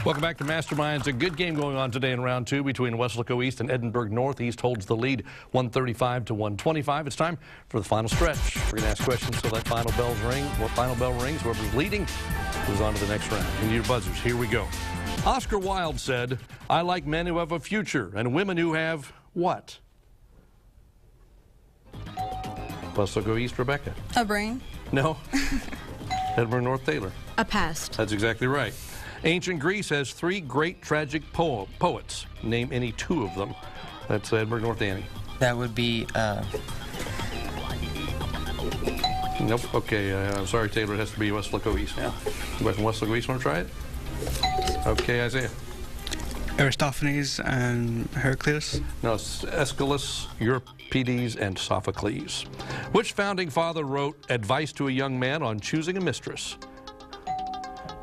Welcome back to Masterminds. A good game going on today in round two between Weslaco East and Edinburg North. East holds the lead 135 to 125. It's time for the final stretch. We're going to ask questions till that final bell rings. What final bell rings? Whoever's leading moves on to the next round. You need your buzzers. Here we go. Oscar Wilde said, "I like men who have a future and women who have what?" Weslaco East, Rebecca. A brain. No. Edinburg North, Taylor. A past. That's exactly right. Ancient Greece has three great tragic poets. Name any two of them. That's Edinburg North, Annie. That would be, Nope. Okay, I'm sorry, Taylor. It has to be Weslaco East now. You guys from Weslaco East want to try it? Okay, Isaiah. Aristophanes and Heraclitus. No, it's Aeschylus, Euripides, and Sophocles. Which founding father wrote Advice to a Young Man on Choosing a Mistress?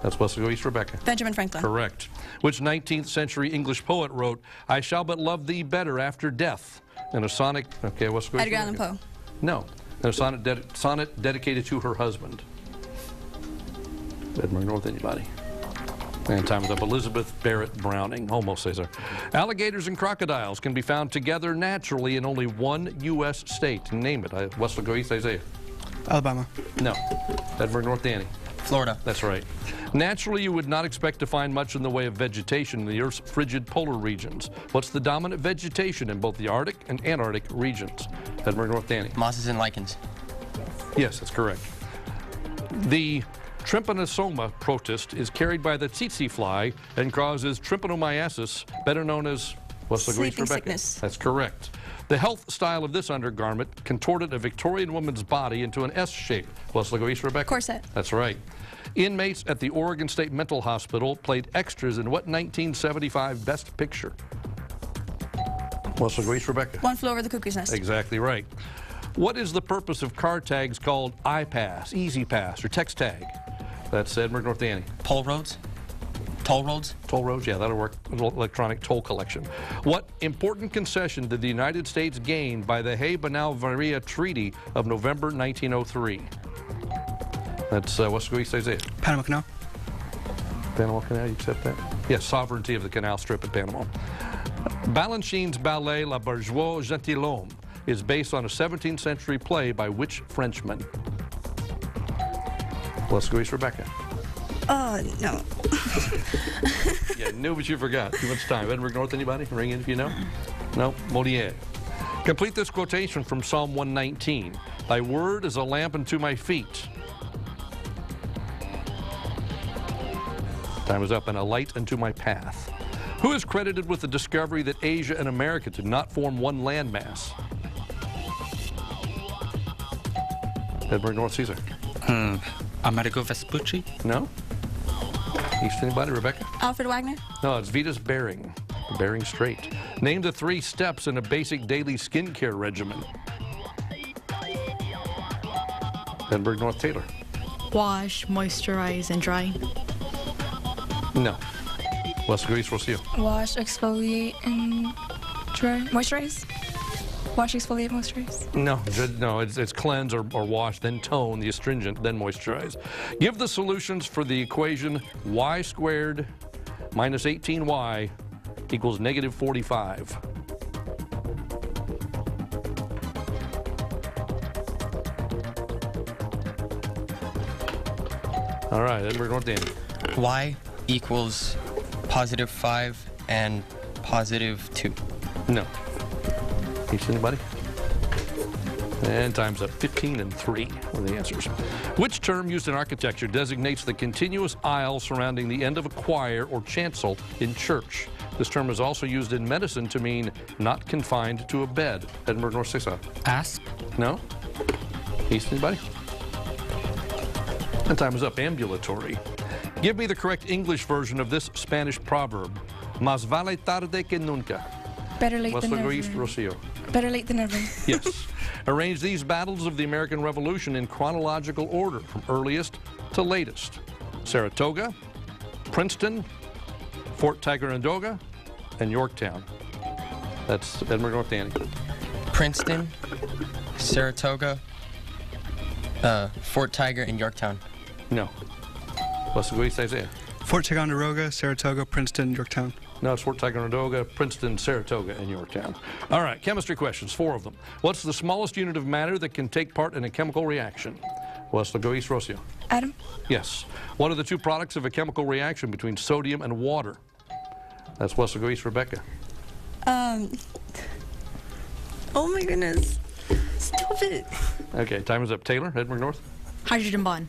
That's Weslaco East, Rebecca. Benjamin Franklin. Correct. Which 19th century English poet wrote, "I shall but love thee better after death," in a sonnet? Okay, Weslaco East, Edgar Allan Poe. No, in a sonnet dedicated to her husband. Edinburg North, anybody? And time is up. Elizabeth Barrett Browning, almost Caesar. Alligators and crocodiles can be found together naturally in only one U.S. state. Name it. Weslaco East, Isaiah. Alabama. No. Edinburg North, Danny. Florida. That's right. Naturally, you would not expect to find much in the way of vegetation in the Earth's frigid polar regions. What's the dominant vegetation in both the Arctic and Antarctic regions? Edinburg North, Danny. Mosses and lichens. Yes, that's correct. The trypanosoma protist is carried by the tsetse fly and causes trypanosomiasis, better known as Weslaco East, Rebecca. Sickness. That's correct. The health style of this undergarment contorted a Victorian woman's body into an S shape. Weslaco East, Rebecca. Corset. That's right. Inmates at the Oregon State Mental Hospital played extras in what 1975 Best Picture? Weslaco East, Rebecca. One Flew Over the Cuckoo's Nest. Exactly right. What is the purpose of car tags called iPass, Easy Pass, or Text Tag? That's Edinburg North, Danny. Toll roads. Toll roads. Toll roads, yeah, that'll work. Electronic toll collection. What important concession did the United States gain by the Hay-Banal-Varia Treaty of November 1903? That's Weslaco East, Isaiah. Panama Canal. Panama Canal, you accept that? Yes, sovereignty of the canal strip at Panama. Balanchine's ballet La Bourgeois Gentilhomme is based on a 17th century play by which Frenchman? Weslaco East, Rebecca. Oh, no. Yeah, knew, but you forgot. Too much time. Edinburg North, anybody? Ring in if you know. No? Moliere. Complete this quotation from Psalm 119. Thy word is a lamp unto my feet. Time is up. And a light unto my path. Who is credited with the discovery that Asia and America did not form one landmass? Edinburg North, Caesar. Amerigo Vespucci? No? East, anybody? Rebecca? Alfred Wagner. No, it's Vitus Bering. Bering Strait. Name the 3 steps in a basic daily skincare regimen. Edinburg North, Taylor. Wash, moisturize, and dry. No. Weslaco East, Rocio. Wash, exfoliate, and dry. Moisturize. Wash, exfoliate, moisturize. No, it's cleanse or wash, then tone, the astringent, then moisturize. Give the solutions for the equation y squared minus 18y equals negative 45. All right, Edinburg North, Danny. Y equals positive 5 and positive 2. No. East, anybody? And time's up. 15 and 3 were the answers. Which term used in architecture designates the continuous aisle surrounding the end of a choir or chancel in church? This term is also used in medicine to mean not confined to a bed. Edinburg North, Sisa. Asp? No? East, anybody? And time is up. Ambulatory. Give me the correct English version of this Spanish proverb. Más vale tarde que nunca. Better late than Weslaco never. East, Rocio. Better late than never. Yes. Arrange these battles of the American Revolution in chronological order, from earliest to latest. Saratoga, Princeton, Fort Ticonderoga, and Yorktown. That's Edinburg North, Danny. Princeton, Saratoga, Fort Tiger, and Yorktown. No. Weslaco East, Isaiah. Fort Ticonderoga, Saratoga, Princeton, Yorktown. No, it's Fort Ticonderoga, Princeton, Saratoga, and Yorktown. All right, chemistry questions, 4 of them. What's the smallest unit of matter that can take part in a chemical reaction? Weslaco East, Rocio. Atom. Yes. What are the 2 products of a chemical reaction between sodium and water? That's Weslaco East, Rebecca. Oh my goodness. Stop it. Okay, time is up. Taylor, Edinburg North. Hydrogen bond.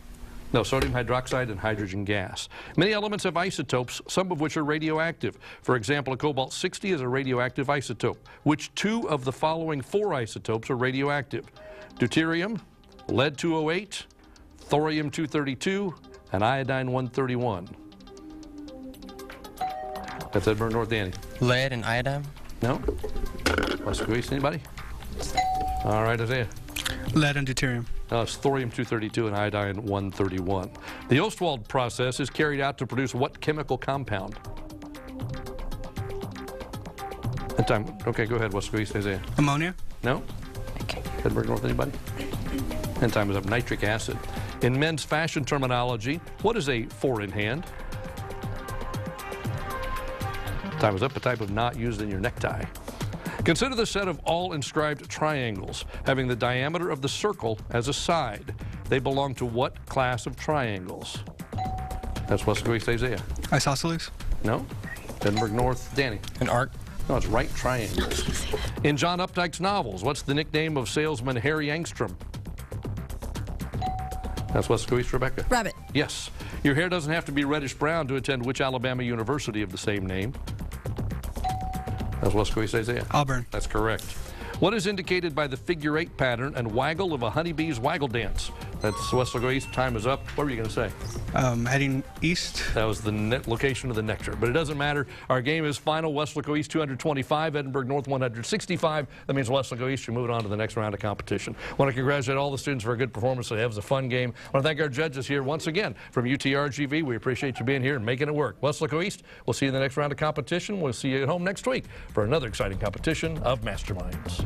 No, sodium hydroxide and hydrogen gas. Many elements have isotopes, some of which are radioactive. For example, a cobalt-60 is a radioactive isotope. Which 2 of the following 4 isotopes are radioactive? Deuterium, lead-208, thorium-232, and iodine-131. That's Edinburg North, Danny. Lead and iodine. No? Weslaco East, anybody? All right, Isaiah. Lead and deuterium. It's thorium-232 and iodine-131. The Ostwald process is carried out to produce what chemical compound? And time. Okay, go ahead, Weslaco East, Isaiah. Ammonia. No? Okay. Edinburg North, anybody? And time is up. Nitric acid. In men's fashion terminology, what is a 4-in-hand? Time is up. A type of knot used in your necktie. Consider the set of all inscribed triangles having the diameter of the circle as a side. They belong to what class of triangles? That's Weslaco East, Isaiah. Isosceles. No? Edinburg North, Danny. An arc. No, it's right triangles. In John Updike's novels, what's the nickname of salesman Harry Angstrom? That's Weslaco East, Rebecca. Rabbit. Yes. Your hair doesn't have to be reddish-brown to attend which Alabama university of the same name? That's Weslaco East, Isaiah. Auburn. That's correct. What is indicated by the figure 8 pattern and waggle of a honeybee's waggle dance? That's Weslaco East. Time is up. What were you going to say? Heading east. That was the location of the nectar. But it doesn't matter. Our game is final. Weslaco East 225, Edinburg North 165. That means Weslaco East should move on to the next round of competition. I want to congratulate all the students for a good performance. It was a fun game. I want to thank our judges here once again from UTRGV. We appreciate you being here and making it work. Weslaco East, we'll see you in the next round of competition. We'll see you at home next week for another exciting competition of Masterminds.